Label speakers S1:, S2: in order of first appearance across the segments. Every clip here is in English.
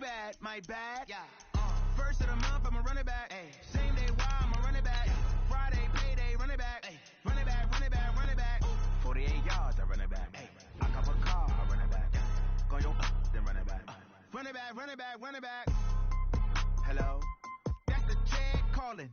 S1: bad, my bad. Yeah. First of the month, I'ma run it back. Ay. Same day, why I'ma run it back. Friday, payday, run it back. Ay. Run it back, run it back, run it back. 48 yards, I run it back. Ay. I cop a car, I run it back. Go your then run it back. Run it back, run it back, run it back. Hello? That's the check calling.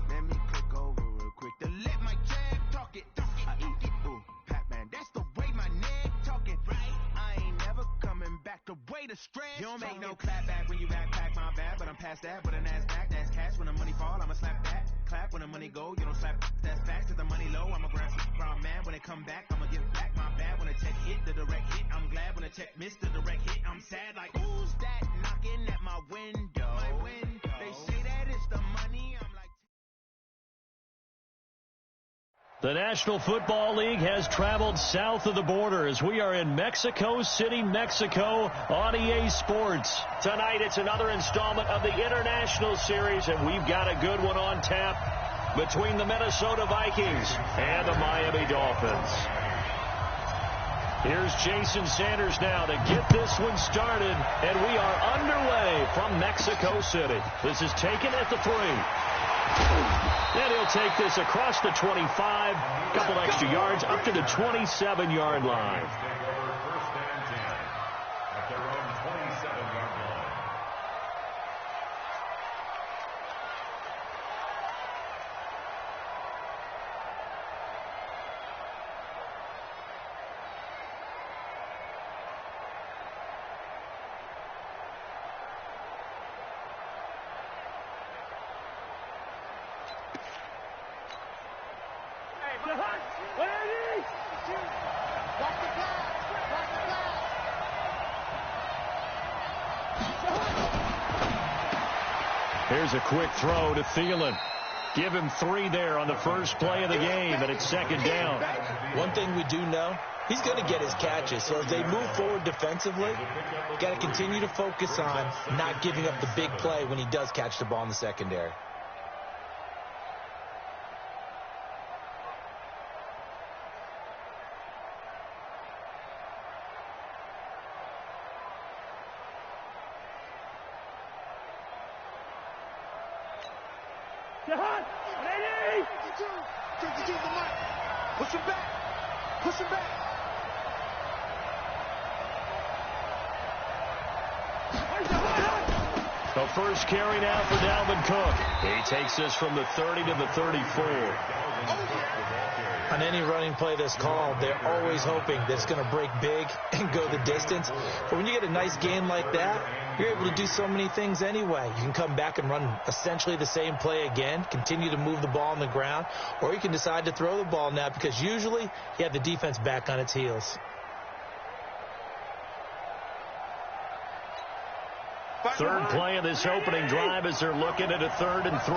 S1: Let me click over real quick to let my check talk it. I eat it, ooh, Pac-Man. That's the way my neck talking. Right? I ain't never coming back the way the stretch. You don't make no clap back when you backpack my bad, but I'm past that with an ass back. That's cash when the money fall, I'ma slap that. Clap when the money go, you don't slap. That's facts, cause the money low, I'ma grab some man. When it come back, I'ma give back my bad. When the check hit, the direct hit, I'm glad. When the check missed the direct hit, I'm sad. Like, who's that knocking at my window? My window. They say that it's the money, I'm like.
S2: The National Football League has traveled south of the border as we are in Mexico City, Mexico on EA Sports. Tonight it's another installment of the International Series, and we've got a good one on tap between the Minnesota Vikings and the Miami Dolphins. Here's Jason Sanders now to get this one started, and we are underway from Mexico City. This is taken at the 3. And he'll take this across the 25, couple extra yards, up to the 27-yard line. Here's a quick throw to Thielen. Give him 3 there on the first play of the game, and it's second down.
S3: One thing we do know, he's going to get his catches. So as they move forward defensively, got to continue to focus on not giving up the big play when he does catch the ball in the secondary.
S1: Push him back. Push him back.
S2: The first carry now for Dalvin Cook. He takes this from the 30 to the 34.
S3: On any running play that's called, they're always hoping that it's going to break big and go the distance. But when you get a nice gain like that, you're able to do so many things anyway. You can come back and run essentially the same play again, continue to move the ball on the ground, or you can decide to throw the ball now because usually you have the defense back on its heels.
S2: Third play of this opening drive as they're looking at a 3rd and 3.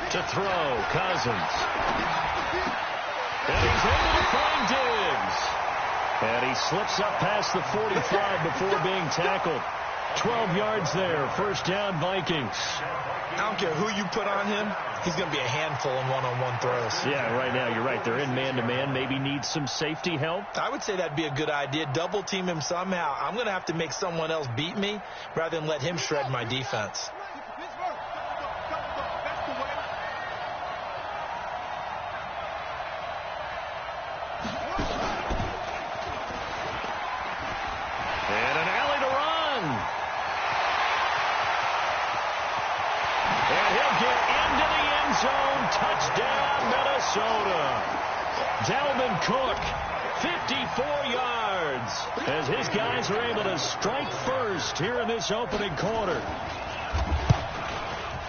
S2: To throw, Cousins. And he's able to find Diggs. And he slips up past the 45 before being tackled. 12 yards there. First down, Vikings.
S3: I don't care who you put on him. He's going to be a handful in one-on-one throws.
S2: Yeah, right now, you're right. They're in man-to-man. Maybe need some safety help.
S3: I would say that'd be a good idea. Double team him somehow. I'm going to have to make someone else beat me rather than let him shred my defense.
S2: And an alley to run. And he'll get into the end zone. Touchdown, Minnesota. Dalvin Cook, 54 yards, as his guys are able to strike first here in this opening quarter.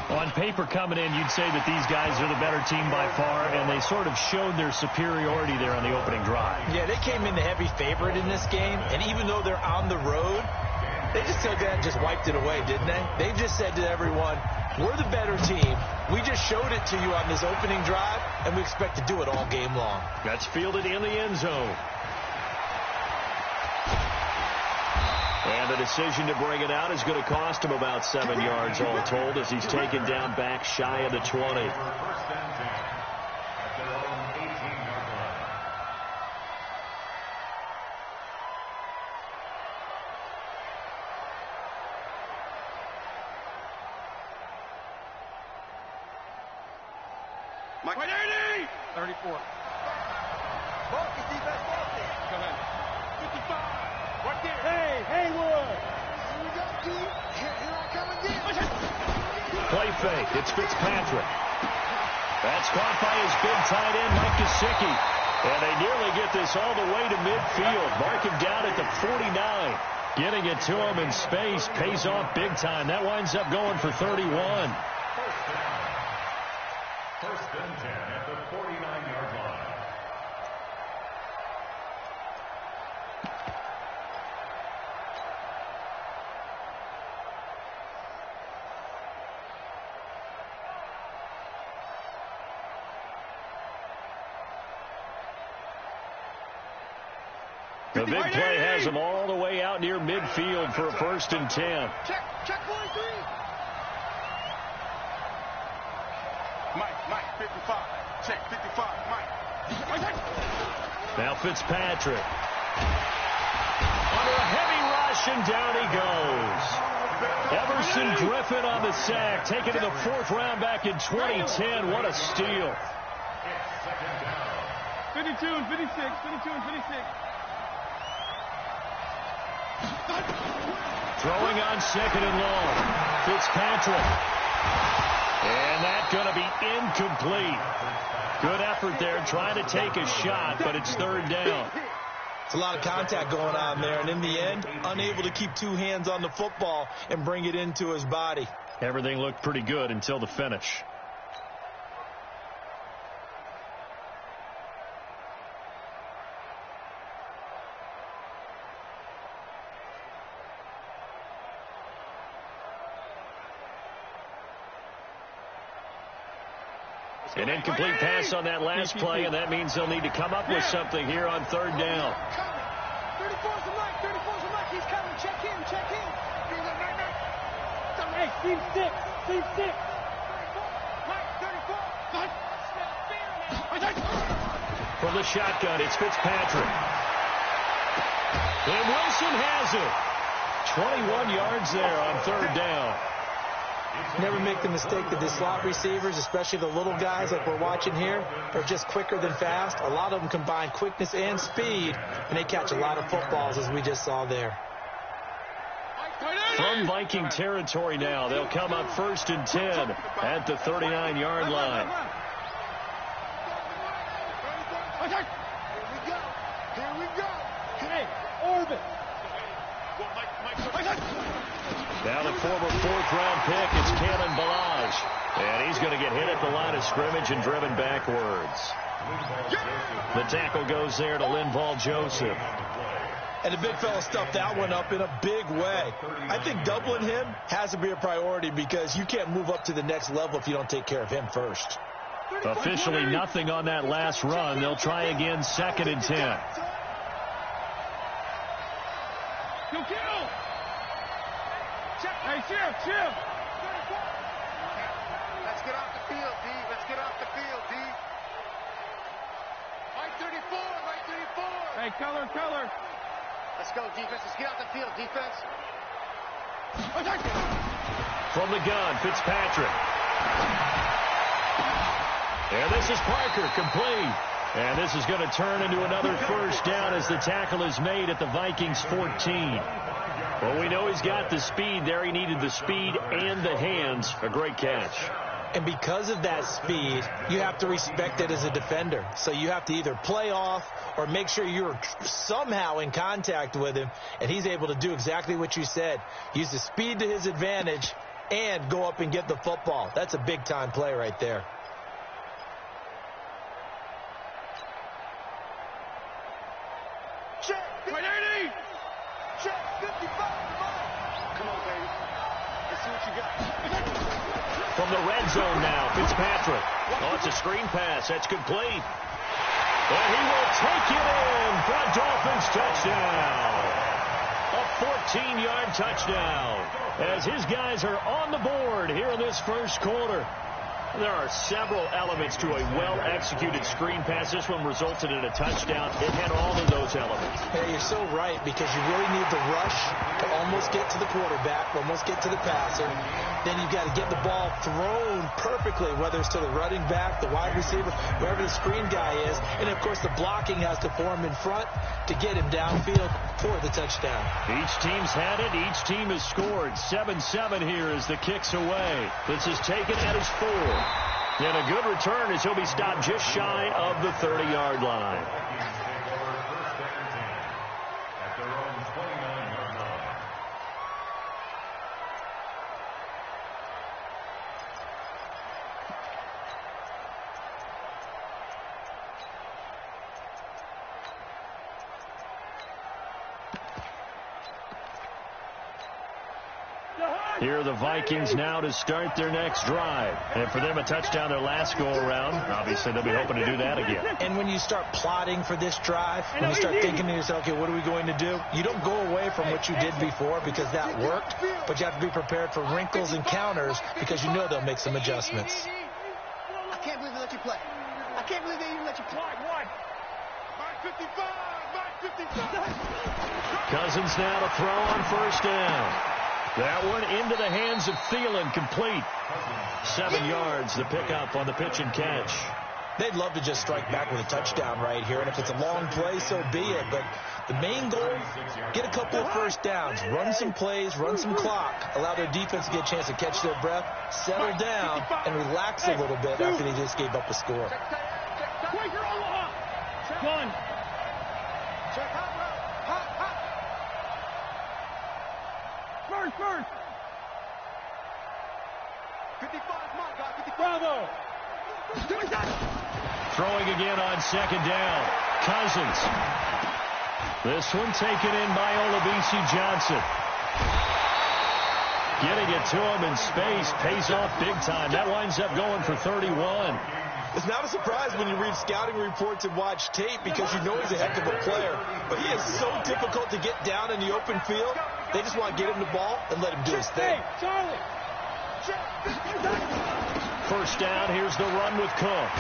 S2: On paper coming in, you'd say that these guys are the better team by far, and they sort of showed their superiority there on the opening drive.
S3: Yeah, they came in the heavy favorite in this game, and even though they're on the road, they just took that and just wiped it away, didn't they? They just said to everyone, we're the better team. We just showed it to you on this opening drive, and we expect to do it all game long.
S2: That's fielded in the end zone. And the decision to bring it out is going to cost him about 7 yards all told as he's taken down back shy of the 20.
S1: Mike.
S4: 34.
S1: Focus, defense, focus.
S4: Go ahead. 55. Right there.
S5: Hey, Haywood.
S1: Here we go, D. Here I come again.
S2: Play fake. It's Fitzpatrick. That's caught by his big tight end, Mike Gesicki. And they nearly get this all the way to midfield. Mark him down at the 49. Getting it to him in space pays off big time. That winds up going for 31.
S6: First and 10 at the 49-yard line.
S2: The big play has him all the way out near midfield for a first and 10.
S1: Check 43.
S4: Mike, 55. Check 55, Mike.
S2: Now Fitzpatrick. Under a heavy rush, and down he goes. Everson Griffin on the sack, taken to the 4th round back in 2010. What a steal.
S5: 52 and 56, 52 and 56.
S2: Throwing on 2nd and long. Fitzpatrick. And that's going to be incomplete. Good effort there, trying to take a shot, but it's 3rd down.
S3: It's a lot of contact going on there, and in the end, unable to keep 2 hands on the football and bring it into his body.
S2: Everything looked pretty good until the finish. An incomplete pass on that last play, and that means they'll need to come up with something here on 3rd down.
S1: 34's a Mike. 34's a Mike. He's coming. Check in.
S5: Hey, Steve 6. Steve 6.
S1: Mike, 34.
S2: From the shotgun, it's Fitzpatrick. And Wilson has it. 21 yards there on 3rd down.
S3: Never make the mistake that the slot receivers, especially the little guys like we're watching here, are just quicker than fast. A lot of them combine quickness and speed, and they catch a lot of footballs, as we just saw there.
S2: From Viking territory now, they'll come up 1st and 10 at the 39-yard line.
S1: Here we go.
S5: Hey, Orbit.
S2: Now the former 4th round pick, it's Kalen Ballage. And he's going to get hit at the line of scrimmage and driven backwards. The tackle goes there to Linval Joseph.
S3: And the big fella stuffed that one up in a big way. I think doubling him has to be a priority because you can't move up to the next level if you don't take care of him first.
S2: Officially nothing on that last run. They'll try again 2nd and 10.
S5: Go kill. Hey, chill.
S1: Let's get off the field, D. Let's get off the field, D. Mike 34.
S5: Hey, color.
S1: Let's go, defense. Let's get off the field, defense.
S2: From the gun, Fitzpatrick. And this is Parker, complete. And this is going to turn into another 1st down as the tackle is made at the Vikings 14. Well, we know he's got the speed there. He needed the speed and the hands. A great catch.
S3: And because of that speed, you have to respect it as a defender. So you have to either play off or make sure you're somehow in contact with him, and he's able to do exactly what you said. Use the speed to his advantage and go up and get the football. That's a big-time play right there.
S1: Check. 80. Check. 55. Come on, baby. Let's see what you got.
S2: From the red zone now, Fitzpatrick. Oh, it's a screen pass. That's complete. And he will take it in for a Dolphins touchdown. A 14-yard touchdown as his guys are on the board here in this 1st quarter. There are several elements to a well-executed screen pass. This one resulted in a touchdown. It had all of those elements.
S3: Hey, you're so right because you really need the rush to almost get to the quarterback, almost get to the passer. then you've got to get the ball thrown perfectly, whether it's to the running back, the wide receiver, wherever the screen guy is. And, of course, the blocking has to form in front to get him downfield for the touchdown.
S2: Each team's had it. Each team has scored. 7-7 here as the kick's away. This is taken at his 4. And a good return as he'll be stopped just shy of the 30-yard line. Here are the Vikings now to start their next drive. And for them, a touchdown their last go-around. Obviously, they'll be hoping to do that again.
S3: And when you start plotting for this drive, when you start thinking to yourself, okay, what are we going to do? You don't go away from what you did before because that worked, but you have to be prepared for wrinkles and counters because you know they'll make some adjustments.
S7: I can't believe they let you play. I can't believe they even let you play. What?
S4: Mark 55! Mark 55!
S2: Cousins now to throw on first down. That one into the hands of Thielen, complete. 7 yards, the pickup on the pitch and catch.
S3: They'd love to just strike back with a touchdown right here, and if it's a long play, so be it. But the main goal, get a couple of first downs, run some plays, run some clock, allow their defense to get a chance to catch their breath, settle down, and relax a little bit after they just gave up a score.
S5: Quaker Omaha. One.
S7: Check hot route. Hot.
S5: First.
S7: 55, Mark, 55.
S5: Bravo.
S2: Throwing again on second down. Cousins. This one taken in by Olabisi Johnson. Getting it to him in space pays off big time. That winds up going for 31.
S3: It's not a surprise when you read scouting reports and watch tape because you know he's a heck of a player. But he is so difficult to get down in the open field. They just want to get him the ball and let him do his thing.
S5: Hey, Charlie.
S2: First down, here's the run with Cook.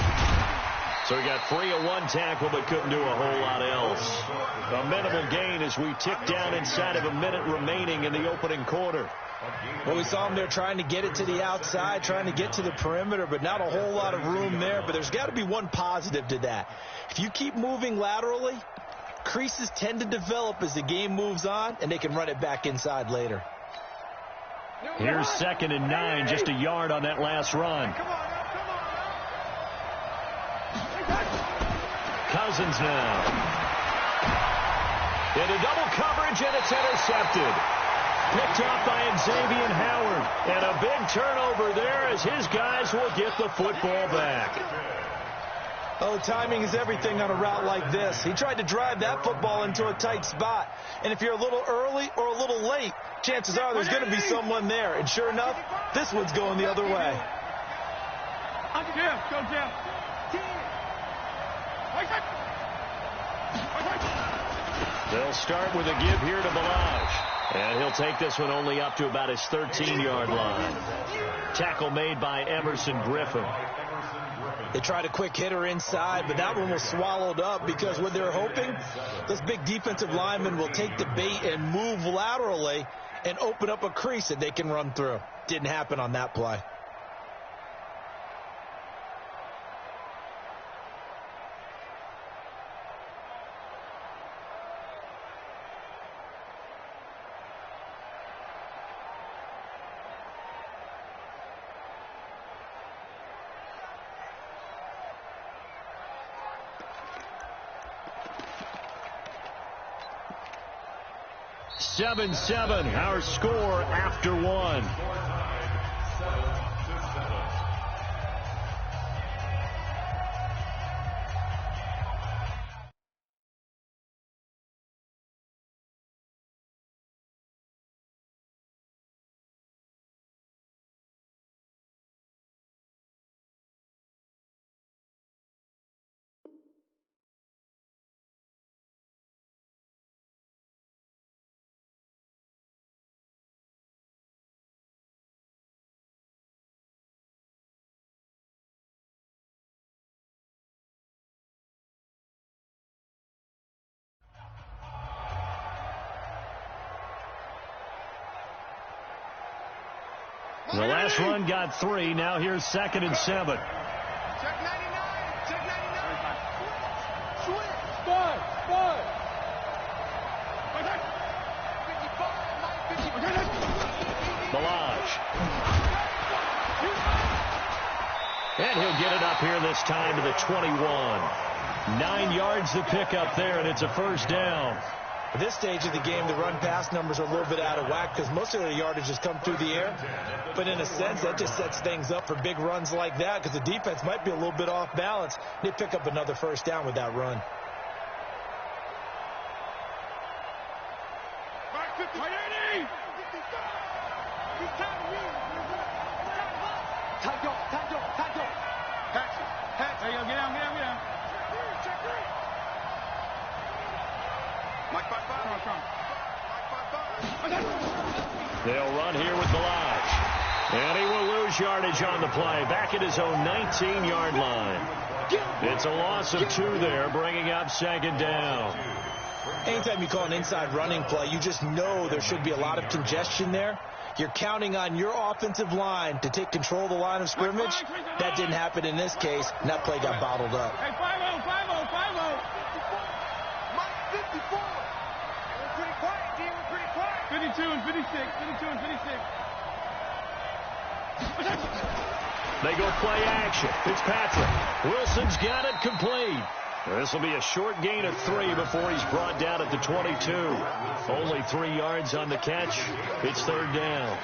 S2: So he got free of one tackle but couldn't do a whole lot else. A minimal gain as we tick down inside of a minute remaining in the opening quarter.
S3: Well, we saw him there trying to get it to the outside, trying to get to the perimeter, but not a whole lot of room there. But there's got to be one positive to that. If you keep moving laterally, creases tend to develop as the game moves on, and they can run it back inside later.
S2: Here's 2nd and 9, just a yard on that last run. Cousins now. Into double coverage, and it's intercepted. Picked off by Xavier Howard. And a big turnover there as his guys will get the football back.
S3: Oh, timing is everything on a route like this. He tried to drive that football into a tight spot. And if you're a little early or a little late, chances are there's going to be someone there. And sure enough, this one's going the other way.
S5: Jeff, go Jeff.
S2: They'll start with a give here to Balaj. And he'll take this one only up to about his 13-yard line. Tackle made by Emerson Griffin.
S3: They tried a quick hitter inside, but that one was swallowed up because what they're hoping, this big defensive lineman will take the bait and move laterally and open up a crease that they can run through. Didn't happen on that play.
S2: Seven, our score after one. The last run got 3. Now here's 2nd and 7.
S1: Check 99. Check 99. Switch.
S5: Spud.
S1: 55.
S2: Balaj. And he'll get it up here this time to the 21. 9 yards to pick up there, and it's a first down.
S3: At this stage of the game, the run-pass numbers are a little bit out of whack because most of their yardage has come through the air. But in a sense, that just sets things up for big runs like that because the defense might be a little bit off balance. They pick up another first down with that run.
S5: There you go. Get down.
S2: They'll run here with Balaj. And he will lose yardage on the play. Back at his own 19-yard line. It's a loss of 2 there, bringing up 2nd down.
S3: Anytime you call an inside running play, you just know there should be a lot of congestion there. You're counting on your offensive line to take control of the line of scrimmage. That didn't happen in this case, and that play got bottled up.
S5: Hey, 5-0.
S1: Mike 54. We're pretty quiet, D. We're pretty quiet.
S5: 52 and 56.
S2: They go play action. Fitzpatrick. Wilson's got it complete. This will be a short gain of 3 before he's brought down at the 22. Only 3 yards on the catch. It's 3rd down.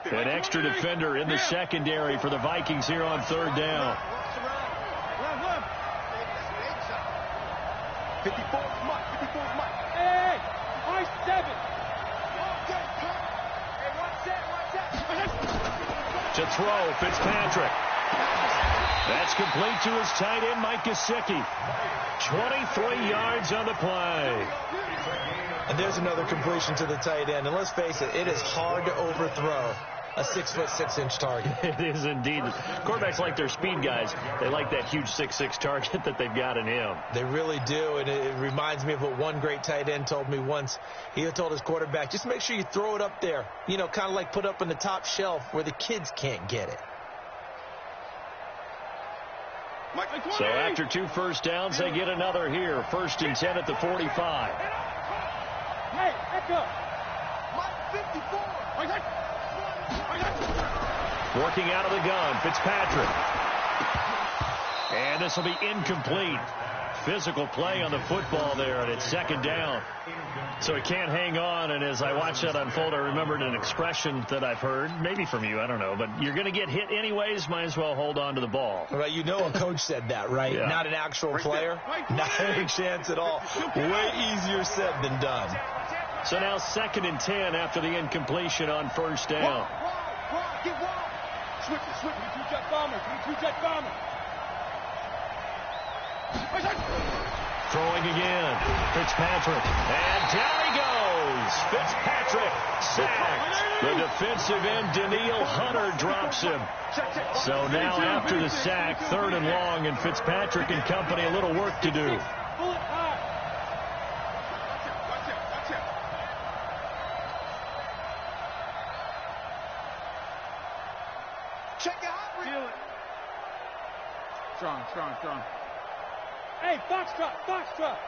S2: An extra defender in the secondary for the Vikings here on 3rd down.
S1: 54 Mike.
S5: Hey, nice 7.
S2: To throw, Fitzpatrick. That's complete to his tight end, Mike Gesicki. 23 yards on the play.
S3: And there's another completion to the tight end. And let's face it, it is hard to overthrow a 6'6" target.
S2: It is indeed. Quarterbacks like their speed guys. They like that huge 6'6" target that they've got in him.
S3: They really do, and it reminds me of what one great tight end told me once. He told his quarterback, just make sure you throw it up there. You know, kind of like put up on the top shelf where the kids can't get it.
S2: So after 2 first downs, they get another here. 1st and 10 at the 45.
S5: Hey, echo.
S1: Mike 54.
S2: Working out of the gun, Fitzpatrick. And this will be incomplete. Physical play on the football there, and it's 2nd down. So he can't hang on, and as I watched that unfold, I remembered an expression that I've heard, maybe from you, I don't know, but you're going to get hit anyways, might as well hold on to the ball.
S3: Right, you know a coach said that, right?
S2: Yeah.
S3: Not an actual player. Not any chance at all. Way easier said than done.
S2: So now 2nd and 10 after the incompletion on 1st down.
S1: Get wide.
S5: Switch. 2-jet bomber.
S2: Throwing again. Fitzpatrick. And down he goes. Fitzpatrick sacked. The defensive end, Daniil Hunter, drops him. So now after the sack, 3rd and long, and Fitzpatrick and company a little work to do.
S1: Check it out.
S5: Feel it. Strong. Hey, Foxtrot.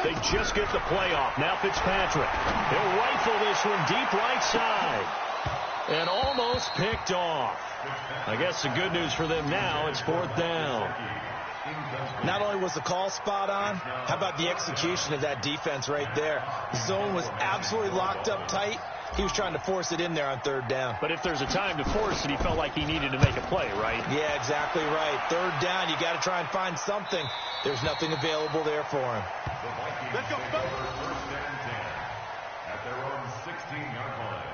S2: They just get the play off. Now Fitzpatrick. He'll rifle this one deep right side. And almost picked off. I guess the good news for them now, it's 4th down.
S3: Not only was the call spot on, how about the execution of that defense right there? The zone was absolutely locked up tight. He was trying to force it in there on 3rd down.
S2: But if there's a time to force it, he felt like he needed to make a play, right?
S3: Yeah, exactly right. 3rd down, you got to try and find something. There's nothing available there for him.
S1: Let's go.
S6: First and 10 at their own 16-yard line.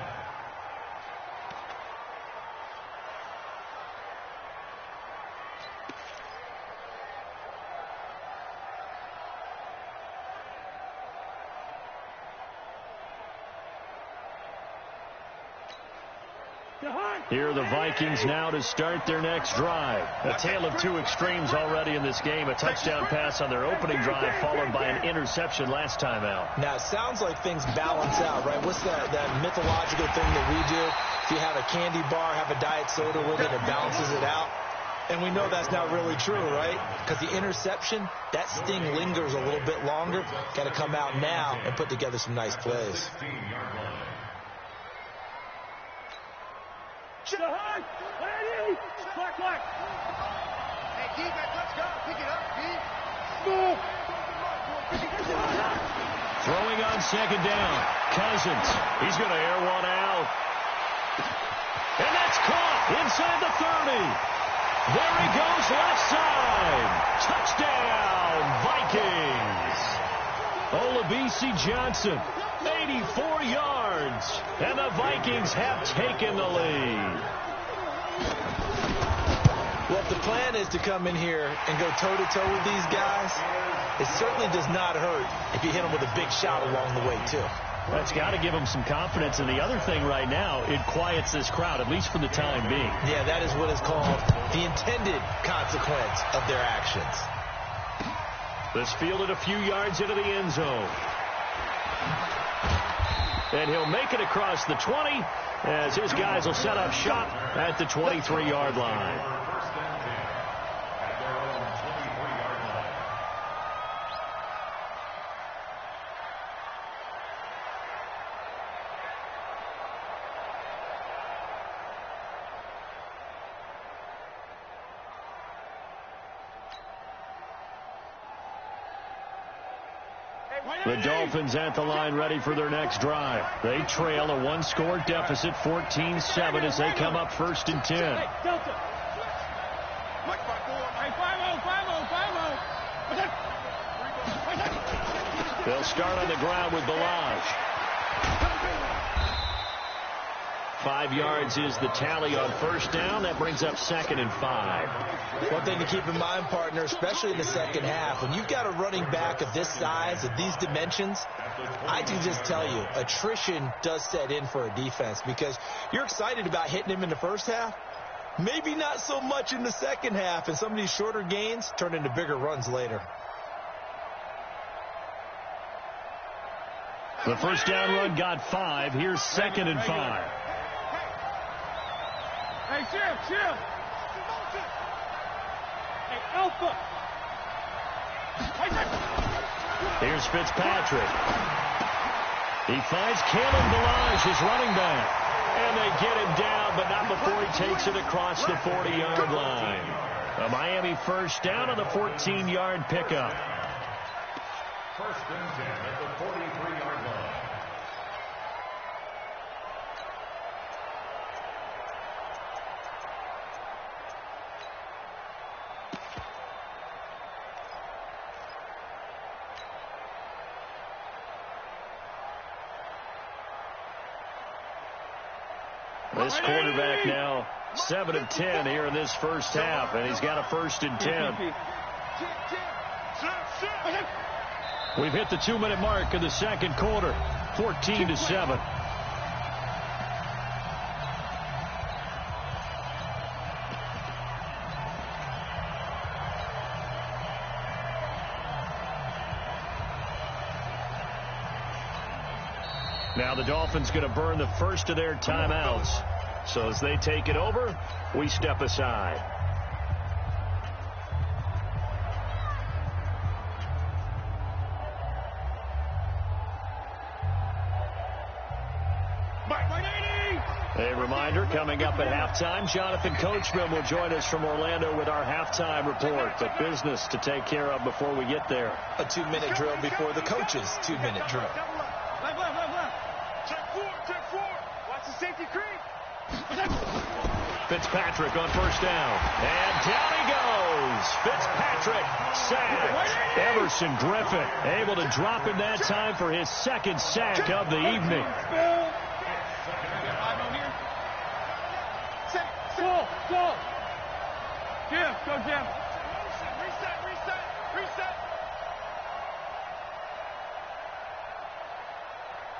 S2: Here are the Vikings now to start their next drive. A tale of two extremes already in this game. A touchdown pass on their opening drive followed by an interception last time out.
S3: Now, it sounds like things balance out, right? What's that mythological thing that we do? If you have a candy bar, have a diet soda with it, it balances it out. And we know that's not really true, right? Because the interception, that sting lingers a little bit longer. Got to come out now and put together some nice plays.
S5: Black.
S7: Hey, defense, let's go. Pick it up, D.
S5: Move.
S2: Throwing on second down. Cousins. He's going to air one out. And that's caught inside the 30. There he goes, left side. Touchdown, Vikings. Olabisi Johnson, 84 yards. And the Vikings have taken the lead.
S3: Well, if the plan is to come in here and go toe-to-toe with these guys, it certainly does not hurt if you hit them with a big shot along the way, too.
S2: That's got to give them some confidence. And the other thing right now, it quiets this crowd, at least for the time being.
S3: Yeah, that is what is called the intended consequence of their actions.
S2: This fielded a few yards into the end zone. And he'll make it across the 20 as his guys will set up shop at the 23-yard line. The Dolphins at the line ready for their next drive. They trail a one-score deficit, 14-7, as they come up 1st and 10.
S5: Hey, Delta.
S4: Mike 5-4.
S5: Hey, 5-0.
S2: They'll start on the ground with Balaj. 5 yards is the tally on first down. That brings up 2nd and 5.
S3: One thing to keep in mind, partner, especially in the second half, when you've got a running back of this size, of these dimensions, I can just tell you, attrition does set in for a defense because you're excited about hitting him in the first half. Maybe not so much in the second half, and some of these shorter gains turn into bigger runs later.
S2: The first down run got 5. Here's 2nd and 5.
S5: Hey, chill. Hey, Alpha.
S2: Here's Fitzpatrick. He finds Kalen Balaj, his running back. And they get him down, but not before he takes it across the 40-yard line. A Miami first down on the 14-yard pickup.
S6: 1st and 10 at the 43-yard line.
S2: This quarterback now 7 of 10 here in this first half, and he's got a 1st and 10. We've hit the 2-minute mark of the second quarter, 14-7. Now the Dolphins going to burn the first of their timeouts. So as they take it over, we step aside. A reminder, coming up at halftime, Jonathan Coachman will join us from Orlando with our halftime report. But business to take care of before we get there.
S3: A 2-minute drill before the coach's 2-minute drill.
S5: Left.
S4: Check 4.
S7: Watch the safety creep.
S2: Fitzpatrick on first down. And down he goes. Fitzpatrick sacked. Everson Griffin able to drop him that time for his 2nd sack of the evening.
S5: Go. Jim, go Jim.
S7: Reset.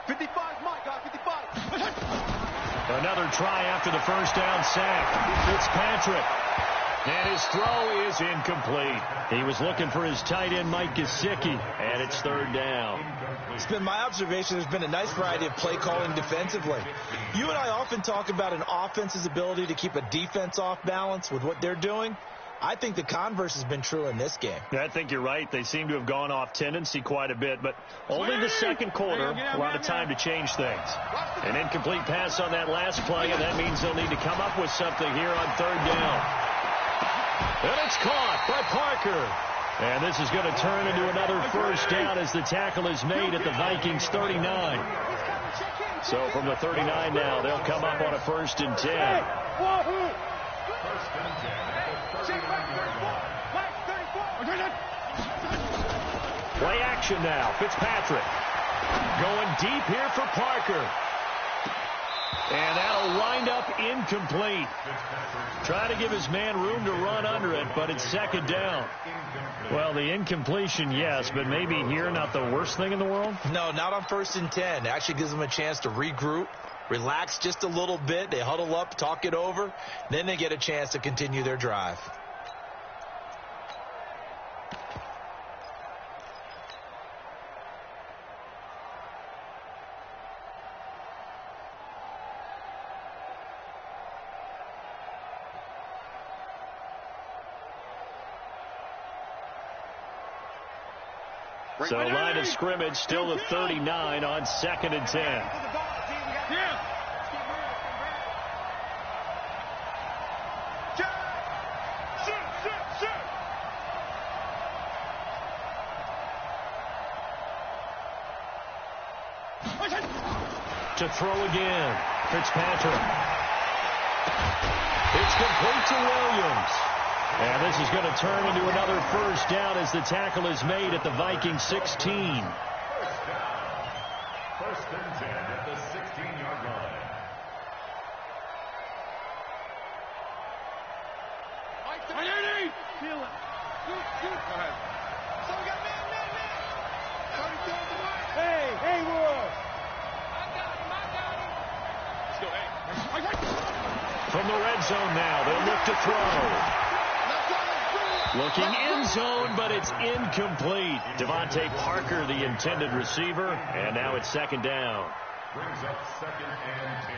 S7: 55, Mike, 55.
S2: Another try after the first down sack. Fitzpatrick. And his throw is incomplete. He was looking for his tight end, Mike Gesicki, and it's third down.
S3: It's been my observation there's been a nice variety of play calling defensively. You and I often talk about an offense's ability to keep a defense off balance with what they're doing. I think the converse has been true in this game.
S2: Yeah, I think you're right. They seem to have gone off tendency quite a bit, but only the second quarter, a lot of time to change things. An incomplete pass on that last play, and that means they'll need to come up with something here on third down. And it's caught by Parker. And this is going to turn into another first down as the tackle is made at the Vikings 39. So from the 39 now, they'll come up on a 1st and 10. Play action now. Fitzpatrick going deep here for Parker. And that'll wind up incomplete. Trying to give his man room to run under it, but it's second down. Well, the incompletion, yes, but maybe here not the worst thing in the world?
S3: No, not on 1st and 10. It actually gives them a chance to regroup, relax just a little bit. They huddle up, talk it over. Then they get a chance to continue their drive.
S2: So line of scrimmage still at 39 on 2nd and 10. To throw again. Fitzpatrick. It's complete to Williams. And this is going to turn into another first down as the tackle is made at the Vikings 16.
S6: First down. 1st and 10 at the 16-yard line.
S5: Feel it. Go ahead.
S7: So we got man.
S5: Hey, Wood.
S4: Let's go, hey.
S2: From the red zone now, they'll look to throw. Looking end zone, but it's incomplete. Devontae Parker, the intended receiver, and now it's second down.
S6: Brings up 2nd and 10.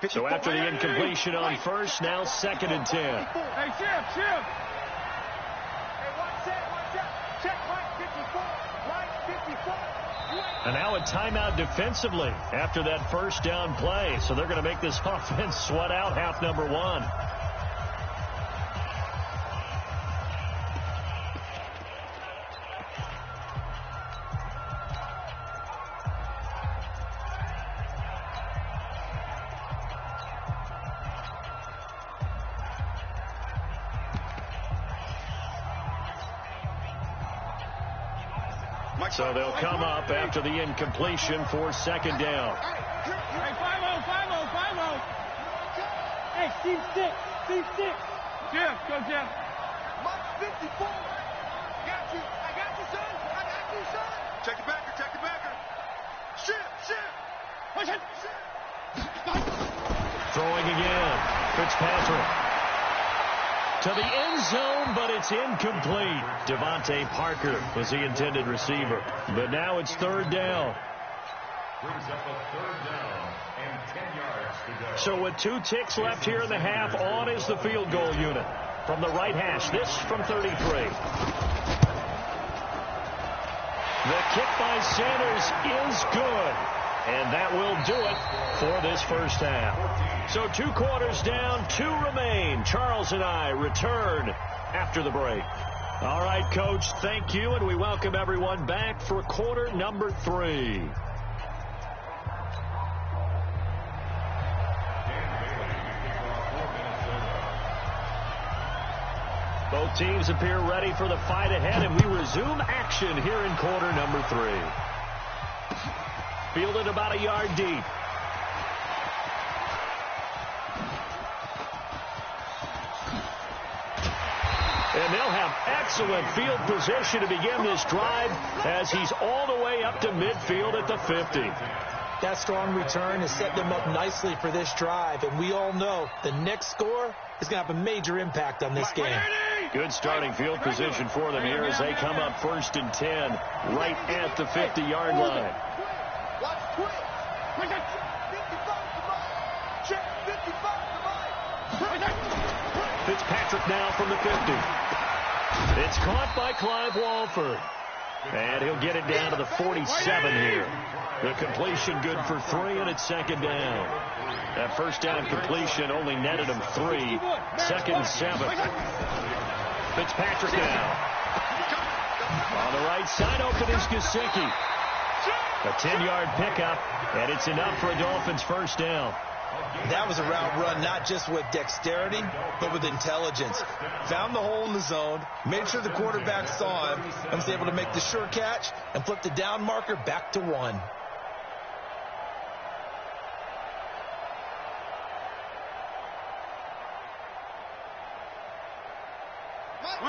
S2: So after the incompletion on 1st, now 2nd and 10.
S5: Hey, Jim.
S7: Hey, watch that. Check right 54.
S2: And now a timeout defensively after that first down play. So they're going to make this offense sweat out half number 1. So they'll come up after the incompletion for second down.
S5: Hey, 5-0. Hey, Steve Stick. Jim, go Jim.
S7: Mark 54. I got you, son.
S4: Check the backer. Shit.
S2: Throwing again. Fitzpatrick. To the end zone, but it's incomplete. Devontae Parker was the intended receiver. But now it's third down.
S6: Brings up a 3rd down and 10 yards to go.
S2: So with 2 ticks left here in the half, on is the field goal unit. From the right hash, this from 33. The kick by Sanders is good. And that will do it for this first half. So 2 quarters down, 2 remain. Charles and I return after the break. All right, Coach, thank you, and we welcome everyone back for quarter number 3. Both teams appear ready for the fight ahead, and we resume action here in quarter number 3. Fielded about a yard deep. And they'll have excellent field position to begin this drive as he's all the way up to midfield at the 50.
S3: That strong return has set them up nicely for this drive, and we all know the next score is going to have a major impact on this game.
S2: Good starting field position for them here as they come up 1st and 10 right at the 50-yard line. Fitzpatrick now from the 50. It's caught by Clive Walford. And he'll get it down to the 47 here. The completion good for 3, and it's 2nd down. That first down completion only netted him 3. 2nd and 7. Fitzpatrick now. On the right side, open is Gesicki. A 10-yard pickup, and it's enough for a Dolphins first down.
S3: That was a route run not just with dexterity, but with intelligence. Found the hole in the zone, made sure the quarterback saw him, and was able to make the sure catch and flip the down marker back to 1.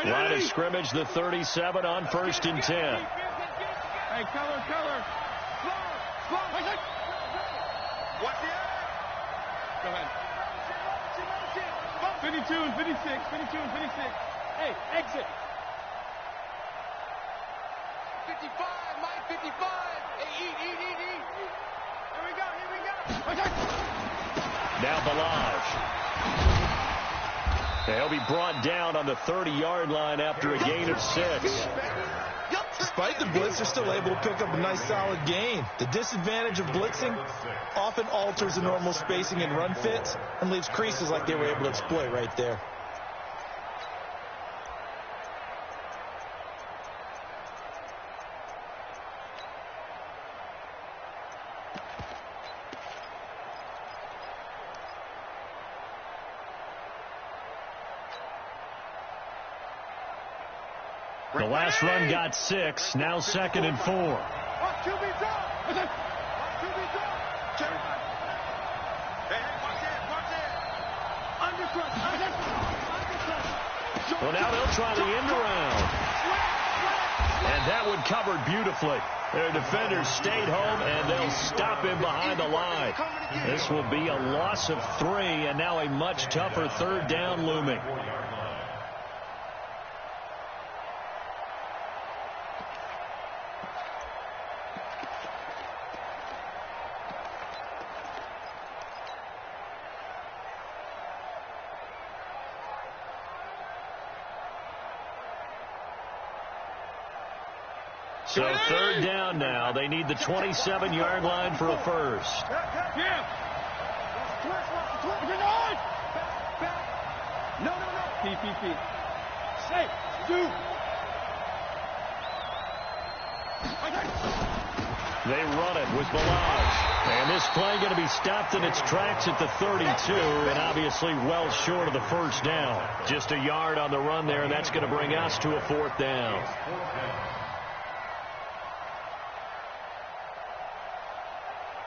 S2: Line of scrimmage, the 37 on 1st and 10.
S5: Hey, color.
S4: Watch the eye.
S5: Go ahead. 52 and 56. Hey, exit.
S7: 55, Mike, 55. Hey, eat. Here we go.
S2: Now Balaj. They'll be brought down on the 30-yard line after a gain of 6.
S3: Despite the blitz, they're still able to pick up a nice solid gain. The disadvantage of blitzing often alters the normal spacing and run fits and leaves creases like they were able to exploit right there.
S2: The last run got 6. Now 2nd and 4. Well, now they'll try the end around. And that one covered beautifully. Their defenders stayed home, and they'll stop him behind the line. This will be a loss of 3, and now a much tougher 3rd down looming. So 3rd down now. They need the 27-yard line for a first.
S5: No. P. Say, do.
S2: They run it with Balaj. And this play going to be stopped in its tracks at the 32, and obviously well short of the first down. Just a yard on the run there, and that's going to bring us to a 4th down.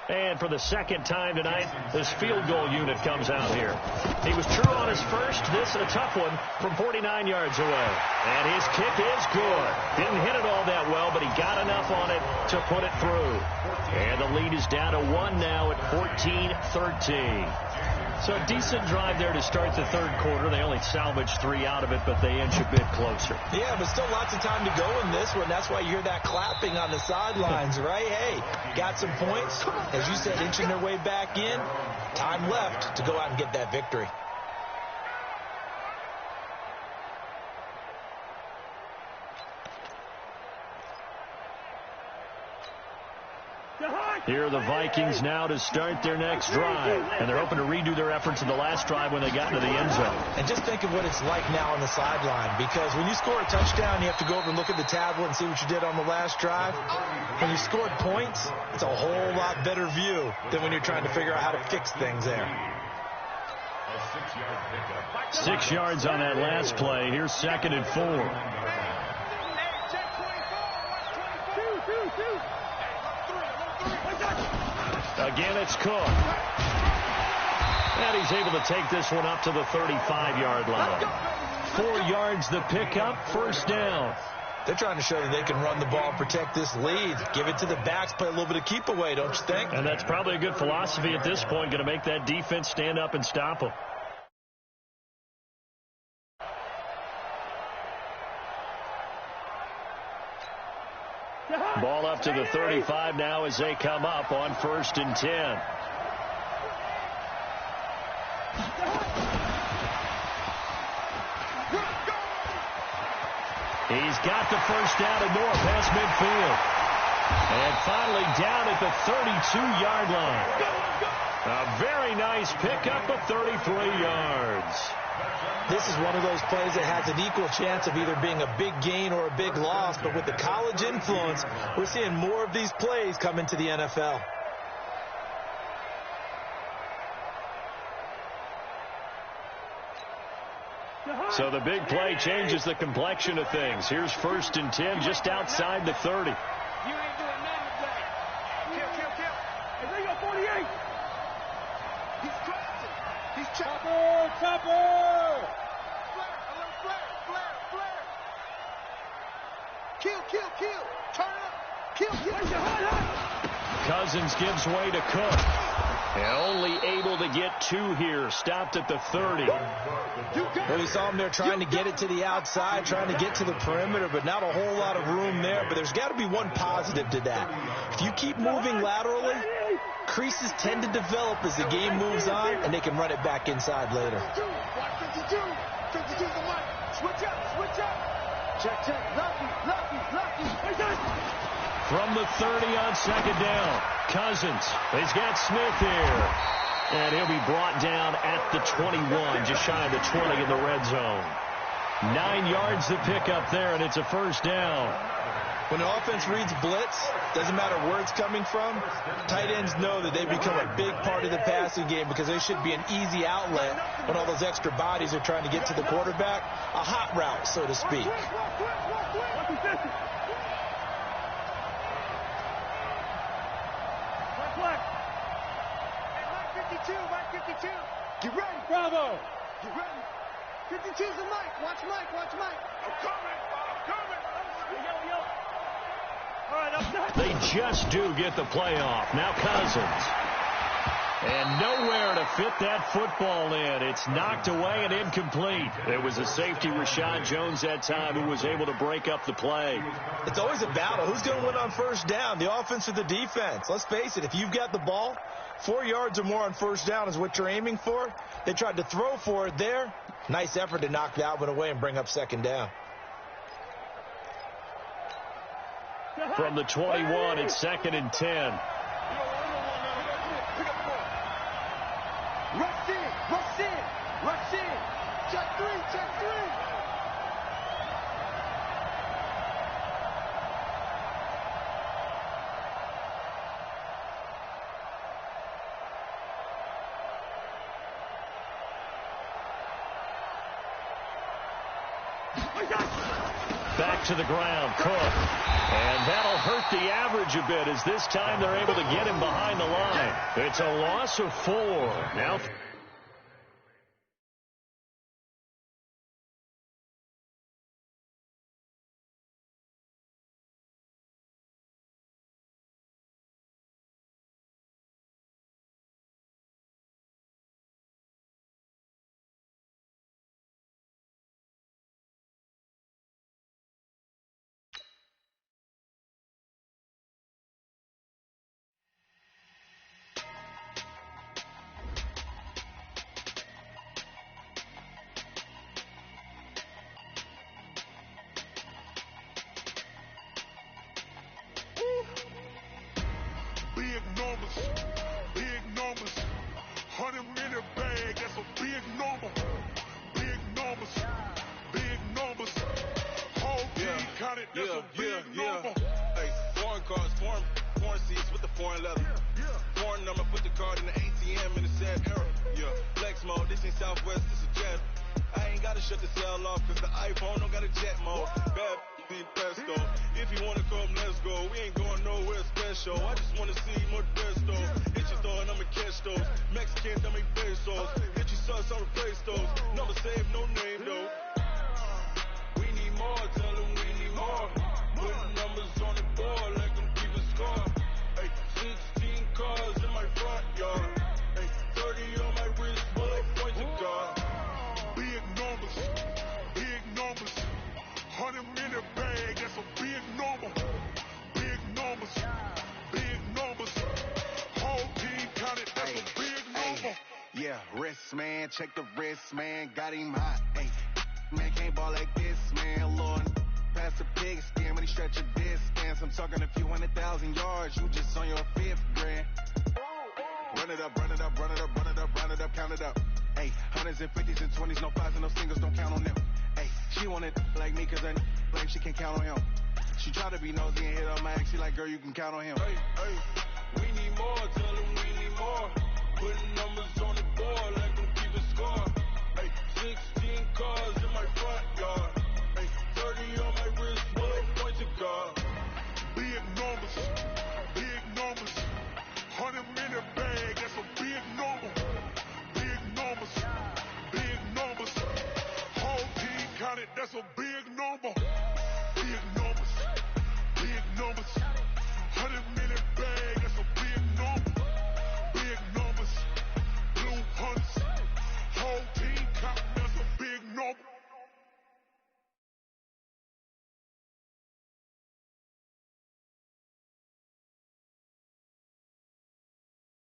S2: And for the 2nd time tonight, this field goal unit comes out here. He was true on his first. This a tough one from 49 yards away. And his kick is good. Didn't hit it all that well, but he got enough on it to put it through. And the lead is down to 1 now at 14-13. So a decent drive there to start the 3rd quarter. They only salvaged 3 out of it, but they inch a bit closer.
S3: Yeah, but still lots of time to go in this one. That's why you hear that clapping on the sidelines, right? Hey, got some points. As you said, inching their way back in. Time left to go out and get that victory.
S2: Here are the Vikings now to start their next drive. And they're hoping to redo their efforts in the last drive when they got into the end zone.
S3: And just think of what it's like now on the sideline. Because when you score a touchdown, you have to go over and look at the tablet and see what you did on the last drive. When you scored points, it's a whole lot better view than when you're trying to figure out how to fix things there.
S6: A 6-yard pickup.
S2: 6 yards on that last play. Here's 2nd and 4. Again, it's Cook. And he's able to take this one up to the 35-yard line. 4 yards the pickup, 1st down.
S3: They're trying to show that they can run the ball and protect this lead. Give it to the backs, play a little bit of keep away, don't you think?
S2: And that's probably a good philosophy at this point, going to make that defense stand up and stop them. Ball up to the 35 now as they come up on 1st and 10. He's got the 1st down and more past midfield. And finally down at the 32-yard line. A very nice pickup of 33 yards.
S3: This is one of those plays that has an equal chance of either being a big gain or a big loss. But with the college influence, we're seeing more of these plays come into the NFL.
S2: So the big play changes the complexion of things. Here's 1st and 10 just outside the 30.
S7: You ain't doing nothing today. Kill. Hey, they got 48. He's crossing. He's chopper. Flare. A little flare. Kill. Turn up. Kill.
S2: Cousins gives way to Cook. And only able to get 2 here. Stopped at the 30.
S3: Well, we saw him there trying to get it to the outside, trying to get to the perimeter, but not a whole lot of room there. But there's got to be one positive to that. If you keep moving laterally, creases tend to develop as the game moves on, and they can run it back inside later.
S7: 52. 52's the mark. Switch up. Check. Lucky.
S2: From the 30 on 2nd down. Cousins. He's got Smith here. And he'll be brought down at the 21, just shy of the 20 in the red zone. 9 yards to pick up there, and it's a 1st down.
S3: When the offense reads blitz, doesn't matter where it's coming from, tight ends know that they become a big part of the passing game because they should be an easy outlet when all those extra bodies are trying to get to the quarterback. A hot route, so to speak.
S7: Mike 52. Get ready. Bravo. Get ready. 52's the Mike. Watch Mike. I'm coming. Yo. All right, I'm done.
S2: They just do get the play off. Now Cousins. And nowhere to fit that football in. It's knocked away and incomplete. It was a safety, Rashad Jones, that time, who was able to break up the play.
S3: It's always a battle. Who's going to win on 1st down, the offense or the defense? Let's face it, if you've got the ball, 4 yards or more on 1st down is what you're aiming for. They tried to throw for it there. Nice effort to knock that one away and bring up 2nd down.
S2: From the 21, it's 2nd and 10.
S7: Rush in. Check three.
S2: Back to the ground, Cook. And that'll hurt the average a bit as this time they're able to get him behind the line. It's a loss of 4. Now
S8: Big numbers. 100 in a bag, that's a big number. Big numbers. Whole team counted, that's a big number. Hey, foreign cars, foreign
S9: foreign seats with the foreign leather. Foreign number, put the card in the ATM in the sad era. Yeah, flex mode, this ain't Southwest, this is Jet. I ain't gotta shut the cell off, cause the iPhone don't got a jet mode. Bad be pesto. If you wanna come, let's go. We ain't going nowhere special. I just wanna see more Modesto. Hit your throw and I'ma catch those. Mexicans, I make pesos. Hit your sus, I'll replace those. Never save no name though. We need more, tell them we need more. Putting numbers on the board like I'm keeping score. Hey, 16 cars in my front yard. Hey, 30 on my wrist, bullet point to God.
S8: Big numbers, big numbers. 100 in the bag, that's a big number. Big numbers, big numbers. Whole team counted, that's a big number.
S1: Yeah, wrist man, check the wrist man, got him hot. Ay, man can't ball like this, man. Lord, past the pig skin when he stretch a distance. I'm talking a few 100,000 yards, you just on your 5th grand. Run it up, run it up, run it up, run it up, run it up, count it up. Ay, 100s and 50s and 20s, no 5s and no singles, don't count on them. Ay, she wanted like me cause I blame she can't count on him. She try to be nosy and hit on my ex, she like, girl, you can count on him.
S9: Hey, hey, we need more, tell them we need more. Putting numbers on the board like I'm keeping score. Hey, 16 cars in my front yard. Hey, 30 on my wrist, bullet point to God.
S8: Big numbers, big numbers. 100 in the bag, that's a big number. Big numbers, big numbers. Whole team counted, that's a big number.